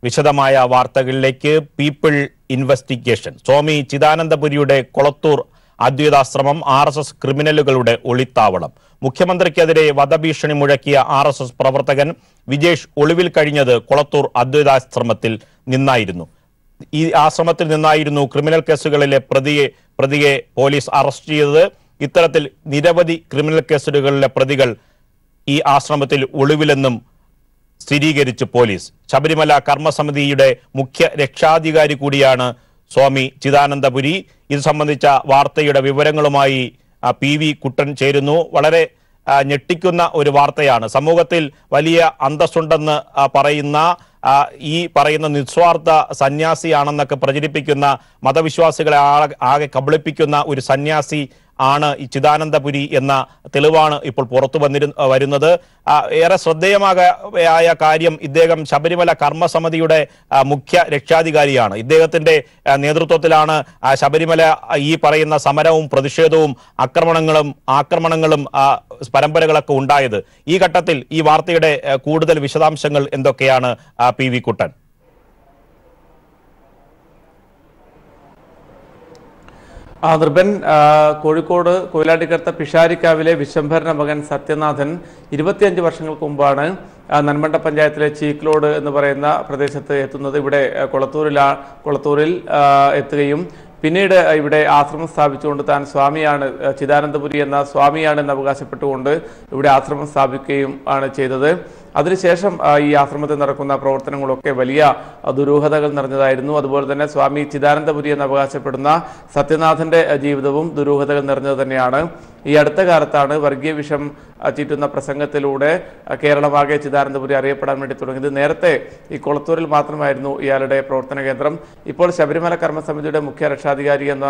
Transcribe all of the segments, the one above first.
വിശദമായ വാർത്തകളിലേക്ക്. People investigation. Swami ചിദാനന്ദപുരിയുടെ കൊളത്തൂർ അദ്വൈതാശ്രമം RSS ക്രിമിനലുകളുടെ ഒളിത്താവളം. മുഖ്യമന്ത്രിക്കെതിരെ വധഭീഷണി മുഴക്കിയ RSS പ്രവർത്തകൻ വിജേഷ് ഒളിവിൽ കഴിഞ്ഞത് കൊളത്തൂർ അദ്വൈതാശ്രമത്തിൽ നിന്നായിരുന്നു. ഈ ആശ്രമത്തിൽ നിന്നായിരുന്നു ക്രിമിനൽ കേസുകളിലെ പ്രതിയെ പോലീസ് അറസ്റ്റ് ചെയ്തത്. ഇത്തരത്തിൽ നിരവധി ക്രിമിനൽ കേസുകളിലെ പ്രതികൾ ഈ ആശ്രമത്തിൽ ഒളിവിലെന്നും സ്ഥിരീകരിച്ചു പോലീസ്. ശബരിമല കർമ്മസമിതിയുടെ മുഖ്യ രക്ഷാധികാരി കൂടിയാണ് സ്വാമി ചിദാനന്ദപുരി. ഇത് സംബന്ധിച്ച വാർത്തയുടെ വിവരങ്ങളുമായി PV കുട്ടൻ ചേരുന്നു. വളരെ ഞെട്ടിക്കുന്ന ഒരു വാർത്തയാണ്. സമൂഹത്തിൽ വലിയ അന്തസ്സുണ്ടെന്ന് പറയുന്ന നിസ്വാർത്ഥ സന്യാസിയാണെന്നൊക്കെ പ്രചരിപ്പിക്കുന്ന മതവിശ്വാസികളെ ആകെ കബളിപ്പിക്കുന്ന ഒരു സന്യാസി ആണ് ഈ ചിദാനന്ദപുരി എന്ന തെളിവാണ് ഇപ്പോൾ പുറത്തു വരുന്നത്. ഏറെ ശ്രദ്ധേയമായ കാര്യം, ഇദ്ദേഹം ശബരിമല കർമ്മസമിതിയുടെ മുഖ്യ രക്ഷാധികാരിയാണ്. ഇദ്ദേഹത്തിന്റെ നേതൃത്വത്തിലാണ് ശബരിമല ഈ പറയുന്ന സമരവും പ്രതിഷേധവും ആക്രമണങ്ങളും പരമ്പരകളൊക്കെ ഉണ്ടായത്. ഈ ഘട്ടത്തിൽ ഈ വാർത്തയുടെ കൂടുതൽ വിശദാംശങ്ങൾ എന്തൊക്കെയാണ് PV കുട്ടൻ? നിർബൻ, കോഴിക്കോട് കൊയിലാണ്ടിക്കടുത്ത പിഷാരിക്കാവിലെ വിശംഭരന്റെ മകൻ സത്യനാഥൻ 25 വർഷങ്ങൾക്ക് മുമ്പാണ് നന്മണ്ട പഞ്ചായത്തിലെ ചീക്ലോട് എന്ന് പറയുന്ന പ്രദേശത്ത് എത്തുന്നത്. ഇവിടെ കൊളത്തൂരിൽ എത്തുകയും പിന്നീട് ഇവിടെ ആശ്രമം സ്ഥാപിച്ചുകൊണ്ട് താൻ സ്വാമിയാണ്, ചിദാനന്ദപുരി എന്ന സ്വാമിയാണെന്ന് അവകാശപ്പെട്ടുകൊണ്ട് ഇവിടെ ആശ്രമം സ്ഥാപിക്കുകയും ആണ് ചെയ്തത്. അതിനുശേഷം ഈ ആശ്രമത്തിൽ നടക്കുന്ന പ്രവർത്തനങ്ങളൊക്കെ വലിയ ദുരൂഹതകൾ നിറഞ്ഞതായിരുന്നു. അതുപോലെ തന്നെ സ്വാമി ചിദാനന്ദപുരി എന്ന് അവകാശപ്പെടുന്ന സത്യനാഥന്റെ ജീവിതവും ദുരൂഹതകൾ നിറഞ്ഞത് തന്നെയാണ്. ഈ അടുത്ത കാലത്താണ് വർഗീയ വിഷം ചീറ്റുന്ന പ്രസംഗത്തിലൂടെ കേരളമാകെ ചിദാനന്ദപുരി അറിയപ്പെടാൻ വേണ്ടി തുടങ്ങിയത്. നേരത്തെ ഈ കൊളത്തൂരിൽ മാത്രമായിരുന്നു ഇയാളുടെ പ്രവർത്തന കേന്ദ്രം. ഇപ്പോൾ ശബരിമല കർമ്മസമിതിയുടെ മുഖ്യ രക്ഷാധികാരി എന്ന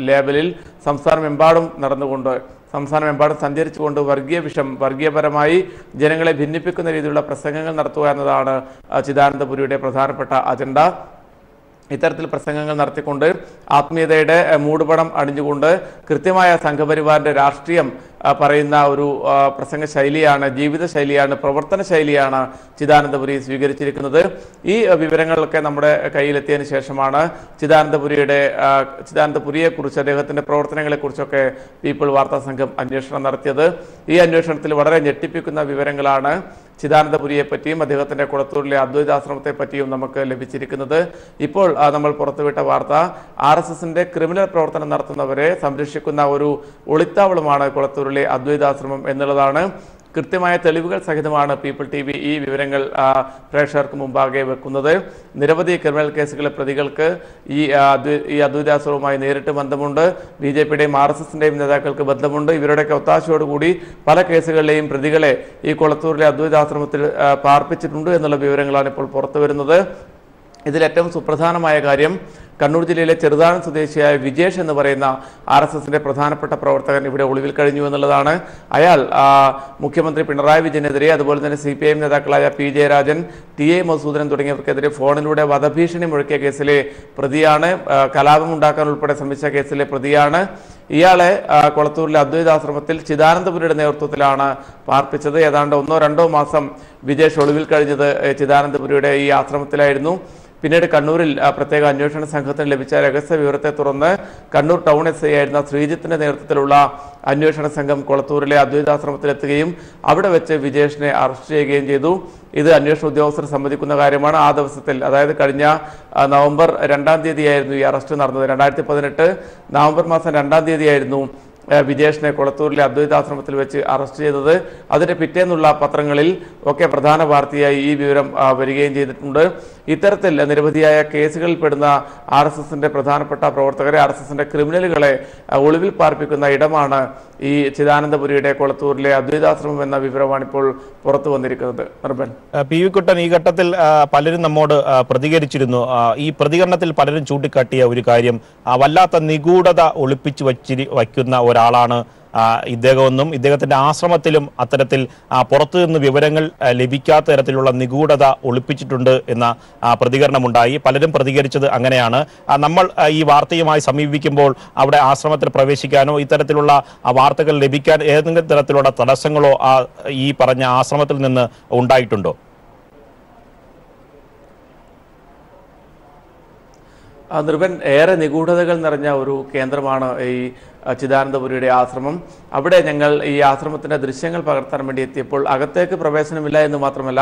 ലേബലിൽ സംസ്ഥാനമെമ്പാടും സഞ്ചരിച്ചുകൊണ്ട് വർഗീയപരമായി ജനങ്ങളെ ഭിന്നിപ്പിക്കുന്ന രീതിയിലുള്ള പ്രസംഗങ്ങൾ നടത്തുക എന്നതാണ് ചിദാനന്ദപുരിയുടെ പ്രധാനപ്പെട്ട അജണ്ട. ഇത്തരത്തിൽ പ്രസംഗങ്ങൾ നടത്തിക്കൊണ്ട് ആത്മീയതയുടെ മൂടുപടം അണിഞ്ഞുകൊണ്ട് കൃത്യമായ സംഘപരിവാറിന്റെ രാഷ്ട്രീയം പറയുന്ന ഒരു പ്രസംഗ ശൈലിയാണ്, ജീവിത ശൈലിയാണ്, പ്രവർത്തന ശൈലിയാണ് ചിദാനന്ദപുരി സ്വീകരിച്ചിരിക്കുന്നത്. ഈ വിവരങ്ങളൊക്കെ നമ്മുടെ കയ്യിലെത്തിയതിനു ശേഷമാണ് ചിദാനന്ദപുരിയെക്കുറിച്ച്, അദ്ദേഹത്തിന്റെ പ്രവർത്തനങ്ങളെക്കുറിച്ചൊക്കെ പീപ്പിൾ വാർത്താ സംഘം അന്വേഷണം നടത്തിയത്. ഈ അന്വേഷണത്തിൽ വളരെ ഞെട്ടിപ്പിക്കുന്ന വിവരങ്ങളാണ് ചിദാനന്ദപുരിയെ പറ്റിയും അദ്ദേഹത്തിന്റെ കൊളത്തൂരിലെ അദ്വൈതാശ്രമത്തെ പറ്റിയും നമുക്ക് ലഭിച്ചിരിക്കുന്നത്. ഇപ്പോൾ നമ്മൾ പുറത്തുവിട്ട വാർത്ത, RSSന്റെ ക്രിമിനൽ പ്രവർത്തനം നടത്തുന്നവരെ സംരക്ഷിക്കുന്ന ഒരു ഒളിത്താവളമാണ് കൊളത്തൂരിലെ അദ്വൈതാശ്രമം എന്നുള്ളതാണ്. കൃത്യമായ തെളിവുകൾ സഹിതമാണ് പീപ്പിൾ TV ഈ വിവരങ്ങൾ പ്രേക്ഷകർക്ക് മുമ്പാകെ വെക്കുന്നത്. നിരവധി ക്രിമിനൽ കേസുകളിലെ പ്രതികൾക്ക് ഈ അദ്വൈതാശ്രമവുമായി നേരിട്ട് ബന്ധമുണ്ട്. BJPയുടെയും RSSന്റെയും നേതാക്കൾക്ക് ബന്ധമുണ്ട്. ഇവരുടെയൊക്കെ ഒത്താശയോടുകൂടി പല കേസുകളിലെയും പ്രതികളെ ഈ കൊളത്തൂരിലെ അദ്വൈതാശ്രമത്തിൽ പാർപ്പിച്ചിട്ടുണ്ട് എന്നുള്ള വിവരങ്ങളാണ് ഇപ്പോൾ പുറത്തു വരുന്നത്. ഇതിലേറ്റവും സുപ്രധാനമായ കാര്യം, കണ്ണൂർ ജില്ലയിലെ ചെറുതാഴം സ്വദേശിയായ വിജേഷ് എന്ന് പറയുന്ന RSSന്റെ പ്രധാനപ്പെട്ട പ്രവർത്തകൻ ഇവിടെ ഒളിവിൽ കഴിഞ്ഞു എന്നുള്ളതാണ്. അയാൾ മുഖ്യമന്ത്രി പിണറായി വിജയനെതിരെ, അതുപോലെ തന്നെ CPIM നേതാക്കളായ P ജയരാജൻ, TA മസൂദൻ തുടങ്ങിയവർക്കെതിരെ ഫോണിലൂടെ വധഭീഷണി മുഴക്കിയ കേസിലെ പ്രതിയാണ്. കലാപം ഉണ്ടാക്കാൻ ഉൾപ്പെടെ ശ്രമിച്ച കേസിലെ പ്രതിയാണ്. ഇയാളെ കൊളത്തൂരിലെ അദ്വൈതാശ്രമത്തിൽ ചിദാനന്ദപുരിയുടെ നേതൃത്വത്തിലാണ് പാർപ്പിച്ചത്. ഏതാണ്ട് 1-2 മാസം വിജേഷ് ഒളിവിൽ കഴിഞ്ഞത് ചിദാനന്ദപുരിയുടെ ഈ ആശ്രമത്തിലായിരുന്നു. പിന്നീട് കണ്ണൂരിൽ പ്രത്യേക അന്വേഷണ സംഘത്തിന് ലഭിച്ച രഹസ്യ വിവരത്തെ തുടർന്ന് കണ്ണൂർ ടൗൺ SI ആയിരുന്ന ശ്രീജിത്തിന്റെ നേതൃത്വത്തിലുള്ള അന്വേഷണ സംഘം കൊളത്തൂരിലെ അദ്വൈതാശ്രമത്തിലെത്തുകയും അവിടെ വെച്ച് വിജേഷിനെ അറസ്റ്റ് ചെയ്യുകയും ചെയ്തു. ഇത് അന്വേഷണ ഉദ്യോഗസ്ഥർ സമ്മതിക്കുന്ന കാര്യമാണ്. ആ ദിവസത്തിൽ, അതായത് കഴിഞ്ഞ നവംബർ 2-ാം തീയതിയായിരുന്നു ഈ അറസ്റ്റ് നടന്നത്. 2018 നവംബർ മാസം 2-ാം തീയതിയായിരുന്നു വിജേഷിനെ കൊളത്തൂരിലെ അദ്വൈതാശ്രമത്തിൽ വെച്ച് അറസ്റ്റ് ചെയ്തത്. അതിന്റെ പിറ്റേന്നുള്ള പത്രങ്ങളിൽ ഒക്കെ പ്രധാന വാർത്തയായി ഈ വിവരം വരികയും ചെയ്തിട്ടുണ്ട്. ഇത്തരത്തിൽ നിരവധിയായ കേസുകളിൽ പെടുന്ന RSSന്റെ പ്രധാനപ്പെട്ട പ്രവർത്തകരെ, RSSന്റെ ക്രിമിനലുകളെ ഒളിവിൽ പാർപ്പിക്കുന്ന ഇടമാണ് ഈ ചിദാനന്ദപുരിയുടെ കൊളത്തൂരിലെ അദ്വൈതാശ്രമം എന്ന വിവരമാണ് ഇപ്പോൾ പുറത്തു വന്നിരിക്കുന്നത്. നിർബൻ, PV കുട്ടൻ, ഈ ഘട്ടത്തിൽ പലരും നമ്മോട് പ്രതികരിച്ചിരുന്നു. ഈ പ്രതികരണത്തിൽ പലരും ചൂണ്ടിക്കാട്ടിയ ഒരു കാര്യം, വല്ലാത്ത നിഗൂഢത ഒളിപ്പിച്ചു വയ്ക്കുന്ന ഒരാളാണ് ഇദ്ദേഹമെന്നും ഇദ്ദേഹത്തിന്റെ ആശ്രമത്തിലും അത്തരത്തിൽ പുറത്തു നിന്ന് വിവരങ്ങൾ ലഭിക്കാത്ത തരത്തിലുള്ള നിഗൂഢത ഒളിപ്പിച്ചിട്ടുണ്ട് എന്ന പ്രതികരണമുണ്ടായി. പലരും പ്രതികരിച്ചത് അങ്ങനെയാണ്. നമ്മൾ ഈ വാർത്തയുമായി സമീപിക്കുമ്പോൾ അവിടെ ആശ്രമത്തിൽ പ്രവേശിക്കാനോ ഇത്തരത്തിലുള്ള വാർത്തകൾ ലഭിക്കാൻ ഏതെങ്കിലും തരത്തിലുള്ള തടസ്സങ്ങളോ ഈ പറഞ്ഞ ആശ്രമത്തിൽ നിന്ന് ഉണ്ടായിട്ടുണ്ടോ? നിർഭൻ ഏറെ നിഗൂഢതകൾ നിറഞ്ഞ ഒരു കേന്ദ്രമാണ് ഈ ചിദാനന്ദപുരിയുടെ ആശ്രമം. അവിടെ ഞങ്ങൾ ഈ ആശ്രമത്തിൻ്റെ ദൃശ്യങ്ങൾ പകർത്താൻ വേണ്ടി എത്തിയപ്പോൾ അകത്തേക്ക് പ്രവേശനമില്ല എന്ന് മാത്രമല്ല,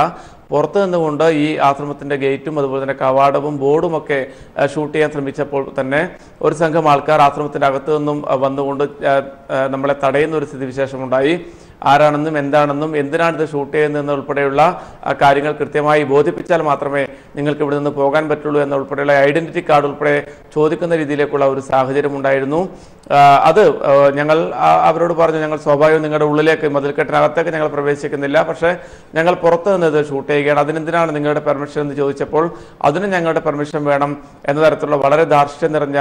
പുറത്തു നിന്നുകൊണ്ട് ഈ ആശ്രമത്തിൻ്റെ ഗേറ്റും അതുപോലെ തന്നെ കവാടവും ബോർഡും ഒക്കെ ഷൂട്ട് ചെയ്യാൻ ശ്രമിച്ചപ്പോൾ തന്നെ ഒരു സംഘം ആൾക്കാർ ആശ്രമത്തിൻ്റെ അകത്തു നിന്നും വന്നുകൊണ്ട് നമ്മളെ തടയുന്ന ഒരു സ്ഥിതിവിശേഷമുണ്ടായി. ആരാണെന്നും എന്താണെന്നും എന്തിനാണ് ഇത് ഷൂട്ട് ചെയ്യുന്നതെന്ന് ഉൾപ്പെടെയുള്ള കാര്യങ്ങൾ കൃത്യമായി ബോധിപ്പിച്ചാൽ മാത്രമേ നിങ്ങൾക്ക് ഇവിടെ നിന്ന് പോകാൻ പറ്റുള്ളൂ എന്നുൾപ്പെടെയുള്ള ഐഡന്റിറ്റി കാർഡ് ഉൾപ്പെടെ ചോദിക്കുന്ന രീതിയിലേക്കുള്ള ഒരു സാഹചര്യം ഉണ്ടായിരുന്നു. അത് ഞങ്ങൾ അവരോട് പറഞ്ഞു, ഞങ്ങൾ സ്വാഭാവികം നിങ്ങളുടെ ഉള്ളിലേക്ക് മതിൽക്കെട്ടിനകത്തേക്ക് ഞങ്ങൾ പ്രവേശിക്കുന്നില്ല, പക്ഷേ ഞങ്ങൾ പുറത്തു നിന്ന് ഇത് ഷൂട്ട് ചെയ്യുകയാണ്, അതിനെന്തിനാണ് നിങ്ങളുടെ പെർമിഷൻ എന്ന് ചോദിച്ചപ്പോൾ അതിന് ഞങ്ങളുടെ പെർമിഷൻ വേണം എന്ന തരത്തിലുള്ള വളരെ ധാർഷ്ട്യം നിറഞ്ഞ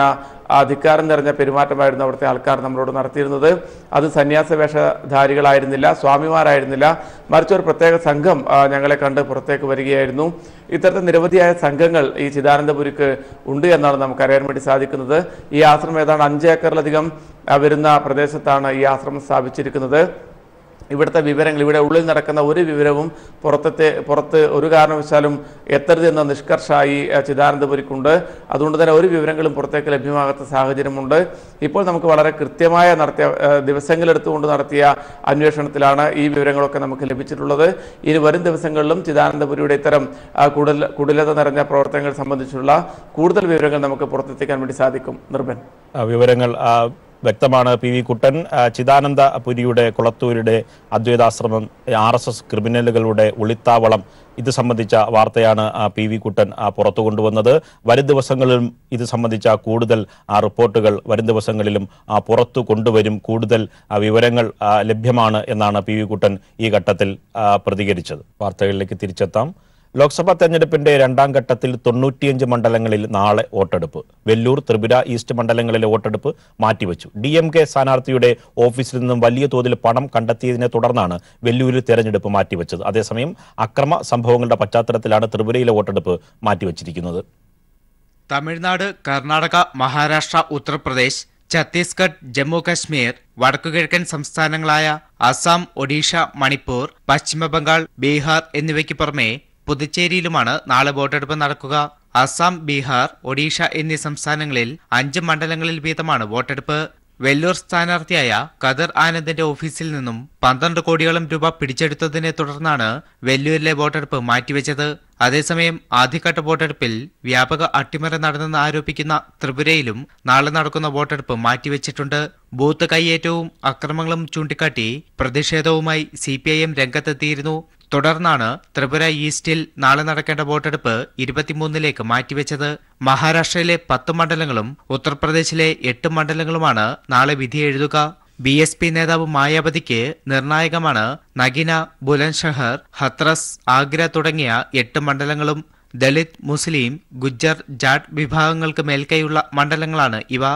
അധികാരം നിറഞ്ഞ പെരുമാറ്റമായിരുന്നു അവിടുത്തെ ആൾക്കാർ നമ്മളോട് നടത്തിയിരുന്നത്. അത് സന്യാസ വേഷധാരികളായിരുന്നില്ല, സ്വാമിമാരായിരുന്നില്ല, മറിച്ച് ഒരു പ്രത്യേക സംഘം ഞങ്ങളെ കണ്ട് പുറത്തേക്ക് വരികയായിരുന്നു. ഇത്തരത്തിൽ നിരവധിയായ സംഘങ്ങൾ ഈ ചിദാനന്ദപുരിക്ക് ഉണ്ട് എന്നാണ് നമുക്കറിയാൻ വേണ്ടി സാധിക്കുന്നത്. ഈ ആശ്രമം ഏതാണ്ട് 5 ഏക്കറിലധികം വരുന്ന പ്രദേശത്താണ് ഈ ആശ്രമം സ്ഥാപിച്ചിരിക്കുന്നത്. ഇവിടുത്തെ വിവരങ്ങൾ, ഇവിടെ ഉള്ളിൽ നടക്കുന്ന ഒരു വിവരവും പുറത്ത് ഒരു കാരണവശാലും എത്തരുതെന്ന നിഷ്കർഷ ഈ ചിദാനന്ദപുരിക്കുണ്ട്. അതുകൊണ്ട് തന്നെ ഒരു വിവരങ്ങളും പുറത്തേക്ക് ലഭ്യമാകാത്ത സാഹചര്യമുണ്ട്. ഇപ്പോൾ നമുക്ക് വളരെ കൃത്യമായ ദിവസങ്ങളെടുത്തുകൊണ്ട് നടത്തിയ അന്വേഷണത്തിലാണ് ഈ വിവരങ്ങളൊക്കെ നമുക്ക് ലഭിച്ചിട്ടുള്ളത്. ഇനി വരും ദിവസങ്ങളിലും ചിദാനന്ദപുരിയുടെ ഇത്തരം കുടിലത നിറഞ്ഞ പ്രവർത്തനങ്ങൾ സംബന്ധിച്ചുള്ള കൂടുതൽ വിവരങ്ങൾ നമുക്ക് പുറത്തെത്തിക്കാൻ വേണ്ടി സാധിക്കും. നിർഭൻ, വിവരങ്ങൾ വ്യക്തമാണ്. പി വി കുട്ടൻ, ചിദാനന്ദപുരിയുടെ കുളത്തൂരുടെ അദ്വൈതാശ്രമം RSS ക്രിമിനലുകളുടെ ഒളിത്താവളം, ഇത് സംബന്ധിച്ച വാർത്തയാണ് പി വി കുട്ടൻ പുറത്തു കൊണ്ടുവന്നത്. വരും ദിവസങ്ങളിലും ഇത് സംബന്ധിച്ച കൂടുതൽ റിപ്പോർട്ടുകൾ വരും ദിവസങ്ങളിലും പുറത്തു കൊണ്ടുവരും. കൂടുതൽ വിവരങ്ങൾ ലഭ്യമാണ് എന്നാണ് പി വി കുട്ടൻ ഈ ഘട്ടത്തിൽ പ്രതികരിച്ചത്. വാർത്തകളിലേക്ക് തിരിച്ചെത്താം. ലോക്സഭാ തെരഞ്ഞെടുപ്പിന്റെ 2ാം ഘട്ടത്തിൽ 95 മണ്ഡലങ്ങളിൽ നാളെ വോട്ടെടുപ്പ്. വെല്ലൂർ, ത്രിപുര ഈസ്റ്റ് മണ്ഡലങ്ങളിലെ വോട്ടെടുപ്പ് മാറ്റിവെച്ചു. DMK സ്ഥാനാർത്ഥിയുടെ ഓഫീസിൽ നിന്നും വലിയ തോതിൽ പണം കണ്ടെത്തിയതിനെ തുടർന്നാണ് വെല്ലൂരിൽ തെരഞ്ഞെടുപ്പ് മാറ്റിവെച്ചത്. അതേസമയം അക്രമ സംഭവങ്ങളുടെ പശ്ചാത്തലത്തിലാണ് ത്രിപുരയിലെ വോട്ടെടുപ്പ് മാറ്റിവെച്ചിരിക്കുന്നത്. തമിഴ്നാട്, കർണാടക, മഹാരാഷ്ട്ര, ഉത്തർപ്രദേശ്, ഛത്തീസ്ഗഡ്, ജമ്മു കശ്മീർ, വടക്കുകിഴക്കൻ സംസ്ഥാനങ്ങളായ അസം, ഒഡീഷ, മണിപ്പൂർ, പശ്ചിമബംഗാൾ, ബീഹാർ എന്നിവയ്ക്ക് പുറമെ പുതുച്ചേരിയിലുമാണ് നാളെ വോട്ടെടുപ്പ് നടക്കുക. അസം, ബീഹാർ, ഒഡീഷ എന്നീ സംസ്ഥാനങ്ങളിൽ 5 മണ്ഡലങ്ങളിൽ വീതമാണ് വോട്ടെടുപ്പ്. വെല്ലൂർ സ്ഥാനാർത്ഥിയായ ഖദർ ആനന്ദിന്റെ ഓഫീസിൽ നിന്നും 12 കോടിയോളം രൂപ പിടിച്ചെടുത്തതിനെ തുടർന്നാണ് വെല്ലൂരിലെ വോട്ടെടുപ്പ് മാറ്റിവെച്ചത്. അതേസമയം ആദ്യഘട്ട വോട്ടെടുപ്പിൽ വ്യാപക അട്ടിമറി നടന്നെന്ന് ആരോപിക്കുന്ന ത്രിപുരയിലും നാളെ നടക്കുന്ന വോട്ടെടുപ്പ് മാറ്റിവെച്ചിട്ടുണ്ട്. ബൂത്ത് കയ്യേറ്റവും അക്രമങ്ങളും ചൂണ്ടിക്കാട്ടി പ്രതിഷേധവുമായി CPIM രംഗത്തെത്തിയിരുന്നു. തുടർന്നാണ് ത്രിപുര ഈസ്റ്റിൽ നാളെ നടക്കേണ്ട വോട്ടെടുപ്പ് 23ലേക്ക് മാറ്റിവെച്ചത്. മഹാരാഷ്ട്രയിലെ 10 മണ്ഡലങ്ങളും ഉത്തർപ്രദേശിലെ 8 മണ്ഡലങ്ങളുമാണ് നാളെ വിധിയെഴുതുക. BSP നേതാവ് മായാവതിക്ക് നിർണായകമാണ് നഗിന, ബുലന്ദ്ഷഹർ, ഹത്രസ്, ആഗ്ര തുടങ്ങിയ 8 മണ്ഡലങ്ങളും. ദളിത്, മുസ്ലിം, ഗുജ്ജർ, ജാട്ട് വിഭാഗങ്ങൾക്ക് മേൽക്കൈയുള്ള മണ്ഡലങ്ങളാണ് ഇവ.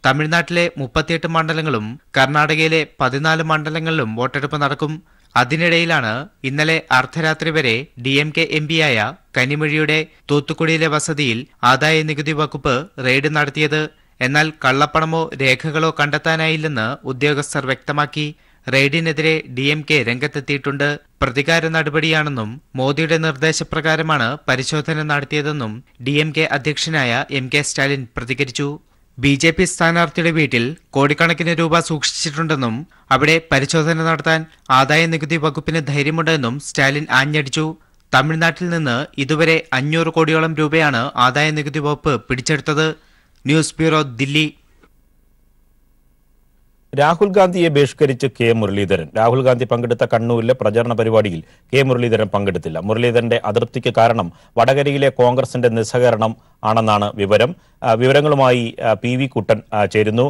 തമിഴ്നാട്ടിലെ 38 മണ്ഡലങ്ങളും കർണാടകയിലെ 14 മണ്ഡലങ്ങളിലും വോട്ടെടുപ്പ് നടക്കും. അതിനിടയിലാണ് ഇന്നലെ അർദ്ധരാത്രി വരെ DMK MPയായ കനിമൊഴിയുടെ തൂത്തുക്കുടിയിലെ വസതിയിൽ ആദായ നികുതി വകുപ്പ് റെയ്ഡ് നടത്തിയത്. എന്നാൽ കള്ളപ്പണമോ രേഖകളോ കണ്ടെത്താനായില്ലെന്ന് ഉദ്യോഗസ്ഥർ വ്യക്തമാക്കി. റെയ്ഡിനെതിരെ DMK രംഗത്തെത്തിയിട്ടുണ്ട്. പ്രതികാര നടപടിയാണെന്നും മോദിയുടെ നിർദ്ദേശപ്രകാരമാണ് പരിശോധന നടത്തിയതെന്നും DMK അധ്യക്ഷനായ MK സ്റ്റാലിൻ പ്രതികരിച്ചു. BJP സ്ഥാനാർത്ഥിയുടെ വീട്ടിൽ കോടിക്കണക്കിന് രൂപ സൂക്ഷിച്ചിട്ടുണ്ടെന്നും അവിടെ പരിശോധന നടത്താൻ ആദായ നികുതി വകുപ്പിന് ധൈര്യമുണ്ടെന്നും സ്റ്റാലിൻ ആഞ്ഞടിച്ചു. തമിഴ്നാട്ടിൽ നിന്ന് ഇതുവരെ 500 കോടിയോളം രൂപയാണ് ആദായ നികുതി വകുപ്പ് പിടിച്ചെടുത്തത്. News bureau, Delhi. രാഹുൽ ഗാന്ധിയെ ബഹിഷ്കരിച്ച് കെ മുരളീധരൻ. രാഹുൽ ഗാന്ധി പങ്കെടുത്ത കണ്ണൂരിലെ പ്രചരണ പരിപാടിയിൽ കെ മുരളീധരൻ പങ്കെടുത്തില്ല. മുരളീധരന്റെ അതൃപ്തിക്ക് കാരണം വടകരയിലെ കോൺഗ്രസിന്റെ നിസ്സഹകരണം ആണെന്നാണ് വിവരം. വിവരങ്ങളുമായി PV കുട്ടൻ ചേരുന്നു.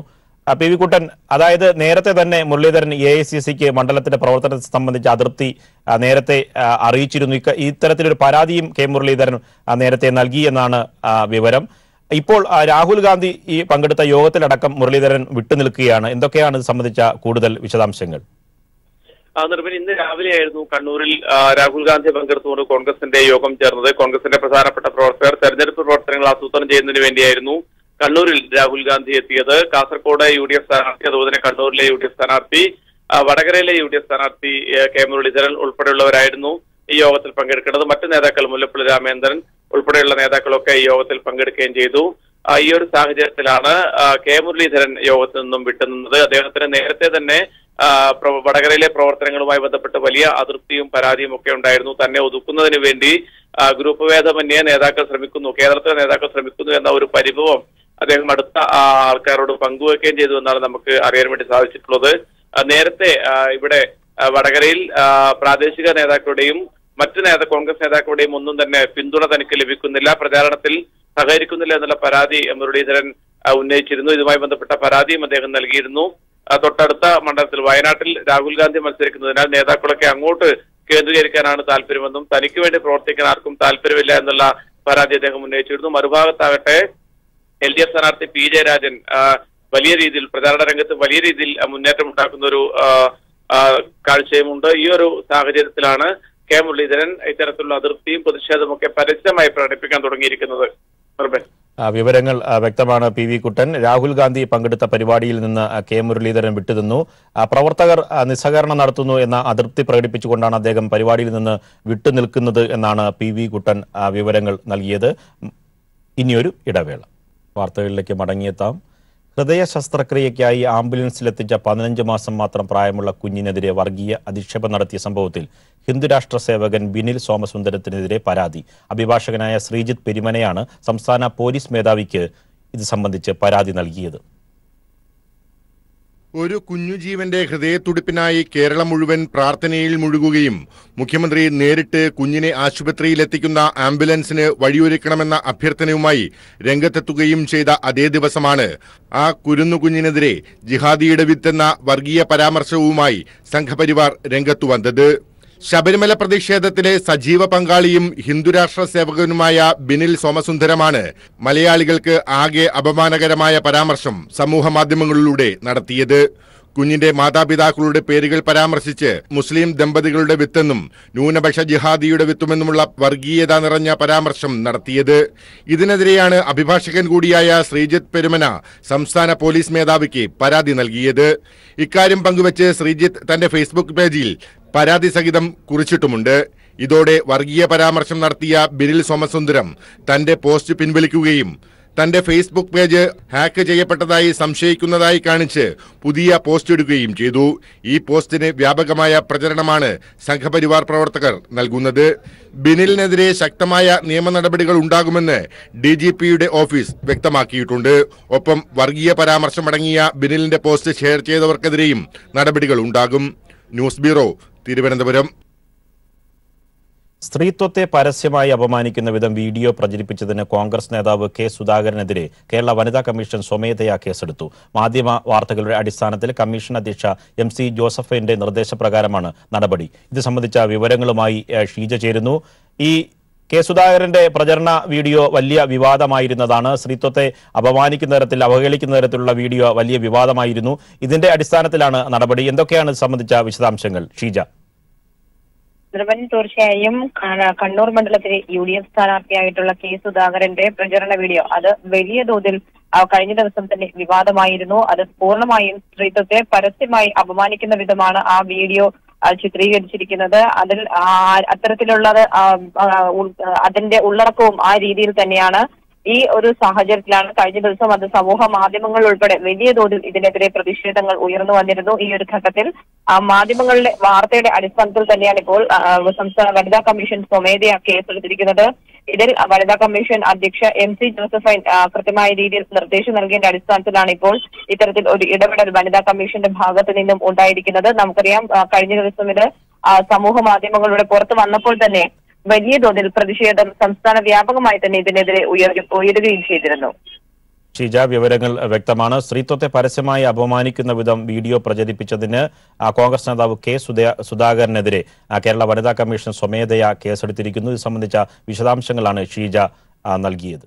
PV കുട്ടൻ, അതായത് നേരത്തെ തന്നെ മുരളീധരൻ AICCക്ക് മണ്ഡലത്തിന്റെ പ്രവർത്തനത്തെ സംബന്ധിച്ച അതൃപ്തി നേരത്തെ അറിയിച്ചിരുന്നു. ഇത്തരത്തിലൊരു പരാതിയും കെ മുരളീധരൻ നേരത്തെ നൽകി എന്നാണ് വിവരം. ഇപ്പോൾ രാഹുൽ ഗാന്ധി ഈ പങ്കെടുത്ത യോഗത്തിലടക്കം മുരളീധരൻ വിട്ടുനിൽക്കുകയാണ്. എന്തൊക്കെയാണ് ഇത് സംബന്ധിച്ച കൂടുതൽ വിശദാംശങ്ങൾ? നിർഭൻ, ഇന്ന് രാവിലെയായിരുന്നു കണ്ണൂരിൽ രാഹുൽ ഗാന്ധി പങ്കെടുത്തുകൊണ്ട് കോൺഗ്രസിന്റെ യോഗം ചേർന്നത്. കോൺഗ്രസിന്റെ പ്രധാനപ്പെട്ട പ്രവർത്തകർ തെരഞ്ഞെടുപ്പ് പ്രവർത്തനങ്ങൾ ആസൂത്രണം ചെയ്യുന്നതിന് വേണ്ടിയായിരുന്നു കണ്ണൂരിൽ രാഹുൽ ഗാന്ധി എത്തിയത്. കാസർഗോഡ് UDF സ്ഥാനാർത്ഥി, അതുപോലെ തന്നെ കണ്ണൂരിലെ UDF സ്ഥാനാർത്ഥി, വടകരയിലെ UDF സ്ഥാനാർത്ഥി കെ മുരളീധരൻ ഉൾപ്പെടെയുള്ളവരായിരുന്നു ഈ യോഗത്തിൽ പങ്കെടുക്കേണ്ടത്. മറ്റു നേതാക്കൾ മുല്ലപ്പള്ളി രാമചന്ദ്രൻ ഉൾപ്പെടെയുള്ള നേതാക്കളൊക്കെ ഈ യോഗത്തിൽ പങ്കെടുക്കുകയും ചെയ്തു. ഈ ഒരു സാഹചര്യത്തിലാണ് കെ മുരളീധരൻ യോഗത്തിൽ നിന്നും വിട്ടുനിന്നത്. അദ്ദേഹത്തിന് നേരത്തെ തന്നെ വടകരയിലെ പ്രവർത്തനങ്ങളുമായി ബന്ധപ്പെട്ട് വലിയ അതൃപ്തിയും പരാതിയും ഒക്കെ ഉണ്ടായിരുന്നു. തന്നെ ഒതുക്കുന്നതിന് വേണ്ടി ഗ്രൂപ്പ് ഭേദമന്യേ നേതാക്കൾ ശ്രമിക്കുന്നു, കേരളത്തിലെ നേതാക്കൾ ശ്രമിക്കുന്നു എന്ന ഒരു പരിഭവം അദ്ദേഹം അടുത്ത ആൾക്കാരോട് പങ്കുവെക്കുകയും ചെയ്തു എന്നാണ് നമുക്ക് അറിയാൻ വേണ്ടി സാധിച്ചിട്ടുള്ളത്. നേരത്തെ ഇവിടെ വടകരയിൽ പ്രാദേശിക നേതാക്കളുടെയും മറ്റ് കോൺഗ്രസ് നേതാക്കളുടെയും ഒന്നും തന്നെ പിന്തുണ തനിക്ക് ലഭിക്കുന്നില്ല, പ്രചാരണത്തിൽ സഹകരിക്കുന്നില്ല എന്നുള്ള പരാതി മുരളീധരൻ ഉന്നയിച്ചിരുന്നു. ഇതുമായി ബന്ധപ്പെട്ട പരാതിയും അദ്ദേഹം നൽകിയിരുന്നു. തൊട്ടടുത്ത മണ്ഡലത്തിൽ വയനാട്ടിൽ രാഹുൽ ഗാന്ധി മത്സരിക്കുന്നതിനാൽ നേതാക്കളൊക്കെ അങ്ങോട്ട് കേന്ദ്രീകരിക്കാനാണ് താല്പര്യമെന്നും തനിക്ക് വേണ്ടി പ്രവർത്തിക്കാൻ ആർക്കും താല്പര്യമില്ല എന്നുള്ള പരാതി അദ്ദേഹം ഉന്നയിച്ചിരുന്നു. മറുഭാഗത്താകട്ടെ LDF സ്ഥാനാർത്ഥി P ജയരാജൻ വലിയ രീതിയിൽ പ്രചാരണ രംഗത്ത് വലിയ രീതിയിൽ മുന്നേറ്റം ഉണ്ടാക്കുന്ന ഒരു കാഴ്ചയുമുണ്ട്. ഈ ഒരു സാഹചര്യത്തിലാണ് കെ മുരളീധരൻ ഇത്തരത്തിലുള്ള അതൃപ്തിയും പ്രതിഷേധമൊക്കെ പരസ്യമായി പ്രകടിപ്പിക്കാൻ തുടങ്ങിയിരിക്കുന്നത്. വിവരങ്ങൾ വ്യക്തമാണ്. PV കുട്ടൻ. രാഹുൽ ഗാന്ധി പങ്കെടുത്ത പരിപാടിയിൽ നിന്ന് കെ മുരളീധരൻ വിട്ടുനിന്നു. പ്രവർത്തകർ നിസ്സഹകരണം നടത്തുന്നു എന്ന അതൃപ്തി പ്രകടിപ്പിച്ചുകൊണ്ടാണ് അദ്ദേഹം പരിപാടിയിൽ നിന്ന് വിട്ടുനിൽക്കുന്നത് എന്നാണ് PV കുട്ടൻ വിവരങ്ങൾ നൽകിയത്. ഇനിയൊരു ഇടവേള. വാർത്തകളിലേക്ക് മടങ്ങിയെത്താം. ഹൃദയ ശസ്ത്രക്രിയയ്ക്കായി ആംബുലൻസിലെത്തിച്ച 15 മാസം മാത്രം പ്രായമുള്ള കുഞ്ഞിനെതിരെ വർഗീയ അധിക്ഷേപം നടത്തിയ സംഭവത്തിൽ ഹിന്ദുരാഷ്ട്ര സേവകൻ ബിനിൽ സോമസുന്ദരത്തിനെതിരെ പരാതി. അഭിഭാഷകനായ ശ്രീജിത്ത് പെരുമനയാണ് സംസ്ഥാന പോലീസ് മേധാവിക്ക് ഇത് സംബന്ധിച്ച് പരാതി നൽകിയത്. ഒരു കുഞ്ഞുജീവന്റെ ഹൃദയത്തുടിപ്പിനായി കേരളം മുഴുവൻ പ്രാർത്ഥനയിൽ മുഴുകുകയും മുഖ്യമന്ത്രി നേരിട്ട് കുഞ്ഞിനെ ആശുപത്രിയിലെത്തിക്കുന്ന ആംബുലൻസിന് വഴിയൊരുക്കണമെന്ന അഭ്യർത്ഥനയുമായി രംഗത്തെത്തുകയും ചെയ്ത അതേ ദിവസമാണ് ആ കുരുന്നുകുഞ്ഞിനെതിരെ ജിഹാദിയുടെ വിത്തെന്ന വർഗീയ പരാമർശവുമായി സംഘപരിവാർ രംഗത്തുവന്നത്. ശബരിമല പ്രതിഷേധത്തിലെ സജീവ പങ്കാളിയും ഹിന്ദുരാഷ്ട്ര സേവകനുമായ ബിനിൽ സോമസുന്ദരമാണ് മലയാളികൾക്ക് ആകെ അപമാനകരമായ പരാമർശം സമൂഹമാധ്യമങ്ങളിലൂടെ നടത്തിയത്. കുഞ്ഞിന്റെ മാതാപിതാക്കളുടെ പേരുകൾ പരാമർശിച്ച് മുസ്ലിം ദമ്പതികളുടെ വിത്തെന്നും ന്യൂനപക്ഷ ജിഹാദിയുടെ വിത്തുമെന്നുമുള്ള വർഗീയത നിറഞ്ഞ പരാമർശം നടത്തിയത്. ഇതിനെതിരെയാണ് അഭിഭാഷകൻ കൂടിയായ ശ്രീജിത്ത് പെരുമന സംസ്ഥാന പോലീസ് മേധാവിക്ക് പരാതി നൽകിയത്. ഇക്കാര്യം പങ്കുവച്ച് ശ്രീജിത്ത് തന്റെ ഫേസ്ബുക്ക് പേജിൽ പരാതി സഹിതം കുറിച്ചിട്ടുമുണ്ട്. ഇതോടെ വർഗീയ പരാമർശം നടത്തിയ ബിനിൽ സോമസുന്ദരം തന്റെ പോസ്റ്റ് പിൻവലിക്കുകയും തന്റെ ഫേസ്ബുക്ക് പേജ് ഹാക്ക് ചെയ്യപ്പെട്ടതായി സംശയിക്കുന്നതായി കാണിച്ച് പുതിയ പോസ്റ്റ് ഇടുകയും ചെയ്തു. ഈ പോസ്റ്റിന് വ്യാപകമായ പ്രചരണമാണ് സംഘപരിവാർ പ്രവർത്തകർ നൽകുന്നത്. ബിനിലിനെതിരെ ശക്തമായ നിയമ നടപടികൾ ഉണ്ടാകുമെന്ന് DGPയുടെ ഓഫീസ് വ്യക്തമാക്കിയിട്ടുണ്ട്. ഒപ്പം വർഗീയ പരാമർശമടങ്ങിയ ബിനിലിന്റെ പോസ്റ്റ് ഷെയർ ചെയ്തവർക്കെതിരെയും നടപടികൾ ഉണ്ടാകും. News bureau, Thiruvananthapuram. സ്ത്രീത്വത്തെ പരസ്യമായി അപമാനിക്കുന്ന വിധം വീഡിയോ പ്രചരിപ്പിച്ചതിന് കോൺഗ്രസ് നേതാവ് കെ സുധാകരനെതിരെ കേരള വനിതാ കമ്മീഷൻ സ്വമേധയാ കേസെടുത്തു. മാധ്യമ വാർത്തകളുടെ അടിസ്ഥാനത്തിൽ കമ്മീഷൻ അധ്യക്ഷ MC ജോസഫിന്റെ നിർദ്ദേശപ്രകാരമാണ് നടപടി. ഇത് സംബന്ധിച്ച വിവരങ്ങളുമായി ഷീജ ചേരുന്നു. ഈ കെ സുധാകരന്റെ പ്രചരണ വീഡിയോ വലിയ വിവാദമായിരുന്നതാണ്. സ്ത്രീത്വത്തെ അപമാനിക്കുന്ന തരത്തിൽ, അവഹേളിക്കുന്ന തരത്തിലുള്ള വീഡിയോ വലിയ വിവാദമായിരുന്നു. ഇതിന്റെ അടിസ്ഥാനത്തിലാണ് നടപടി. എന്തൊക്കെയാണ് ഇത് സംബന്ധിച്ച വിശദാംശങ്ങൾ ഷീജ? തീർച്ചയായും കണ്ണൂർ മണ്ഡലത്തിലെ UDF സ്ഥാനാർത്ഥിയായിട്ടുള്ള കെ സുധാകരന്റെ പ്രചരണ വീഡിയോ അത് വലിയ തോതിൽ കഴിഞ്ഞ ദിവസം തന്നെ വിവാദമായിരുന്നു. അത് പൂർണ്ണമായും സ്ത്രീത്വത്തെ പരസ്യമായി അപമാനിക്കുന്ന വിധമാണ് ആ വീഡിയോ ചിത്രീകരിച്ചിരിക്കുന്നത്. അതിൽ അത്തരത്തിലുള്ളത് അതിന്റെ ഉള്ളടക്കവും ആ രീതിയിൽ തന്നെയാണ്. ഈ ഒരു സാഹചര്യത്തിലാണ് കഴിഞ്ഞ ദിവസം അത് സമൂഹ മാധ്യമങ്ങൾ ഉൾപ്പെടെ വലിയ തോതിൽ ഇതിനെതിരെ പ്രതിഷേധങ്ങൾ ഉയർന്നു വന്നിരുന്നു. ഈ ഒരു ഘട്ടത്തിൽ മാധ്യമങ്ങളുടെ വാർത്തയുടെ അടിസ്ഥാനത്തിൽ തന്നെയാണ് ഇപ്പോൾ സംസ്ഥാന വനിതാ കമ്മീഷൻ സ്വമേധയാ കേസെടുത്തിരിക്കുന്നത്. ഇതിൽ വനിതാ കമ്മീഷൻ അധ്യക്ഷ MC ജോസഫൈൻ കൃത്യമായ രീതിയിൽ നിർദ്ദേശം നൽകേണ്ട അടിസ്ഥാനത്തിലാണ് ഇപ്പോൾ ഇത്തരത്തിൽ ഒരു ഇടപെടൽ വനിതാ കമ്മീഷന്റെ ഭാഗത്തു നിന്നും ഉണ്ടായിരിക്കുന്നത്. നമുക്കറിയാം കഴിഞ്ഞ ദിവസം ഇത് സമൂഹ മാധ്യമങ്ങളുടെ പുറത്ത് വന്നപ്പോൾ തന്നെ വലിയ തോതിൽ പ്രതിഷേധം സംസ്ഥാന വ്യാപകമായി തന്നെ ഇതിനെതിരെ ഉയരുകയും ചെയ്തിരുന്നു. ഷീജ, വിവരങ്ങൾ വ്യക്തമാണ്. സ്ത്രീത്വത്തെ പരസ്യമായി അപമാനിക്കുന്ന വിധം വീഡിയോ പ്രചരിപ്പിച്ചതിന് കോൺഗ്രസ് നേതാവ് കെ സുധാകരനെതിരെ കേരള വനിതാ കമ്മീഷൻ സ്വമേധയാ കേസെടുത്തിരിക്കുന്നു. ഇത് സംബന്ധിച്ച വിശദാംശങ്ങളാണ് ഷീജ നൽകിയത്.